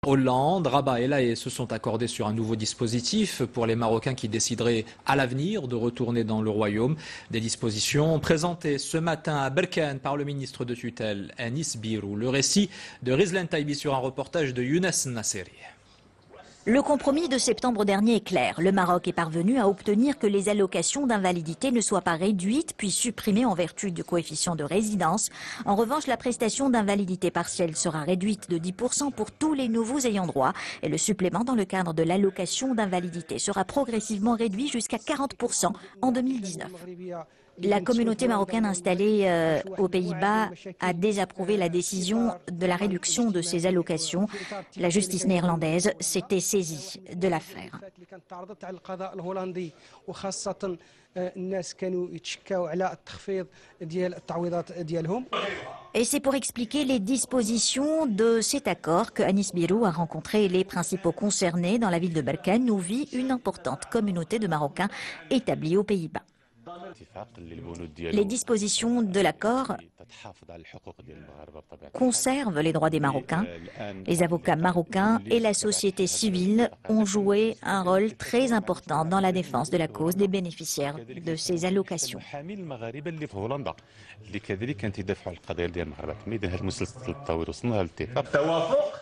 Hollande, Rabat et La Haye se sont accordés sur un nouveau dispositif pour les Marocains qui décideraient à l'avenir de retourner dans le royaume. Des dispositions présentées ce matin à Berkane par le ministre de tutelle Anis Birou. Le récit de Rizlan Taibi sur un reportage de Younes Nasseri. Le compromis de septembre dernier est clair. Le Maroc est parvenu à obtenir que les allocations d'invalidité ne soient pas réduites puis supprimées en vertu du coefficient de résidence. En revanche, la prestation d'invalidité partielle sera réduite de 10% pour tous les nouveaux ayants droit et le supplément dans le cadre de l'allocation d'invalidité sera progressivement réduit jusqu'à 40% en 2019. La communauté marocaine installée aux Pays-Bas a désapprouvé la décision de la réduction de ces allocations. La justice néerlandaise s'était saisie de l'affaire. Et c'est pour expliquer les dispositions de cet accord que Anis Birou a rencontré les principaux concernés dans la ville de Berkane où vit une importante communauté de Marocains établis aux Pays-Bas. Les dispositions de l'accord conservent les droits des Marocains. Les avocats marocains et la société civile ont joué un rôle très important dans la défense de la cause des bénéficiaires de ces allocations.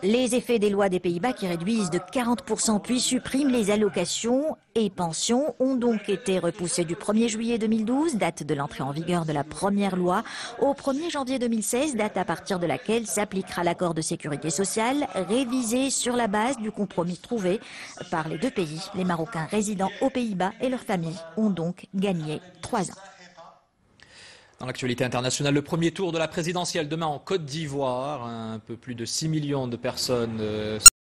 Les effets des lois des Pays-Bas qui réduisent de 40% puis suppriment les allocations et pensions ont donc été repoussés du 1er juillet 2012, date de l'entrée en vigueur de la première loi, au 1er janvier 2016, date à partir de laquelle s'appliquera l'accord de sécurité sociale, révisé sur la base du compromis trouvé par les deux pays. Les Marocains résidant aux Pays-Bas et leurs familles ont donc gagné 3 ans. Dans l'actualité internationale, le premier tour de la présidentielle demain en Côte d'Ivoire. Un peu plus de 6 millions de personnes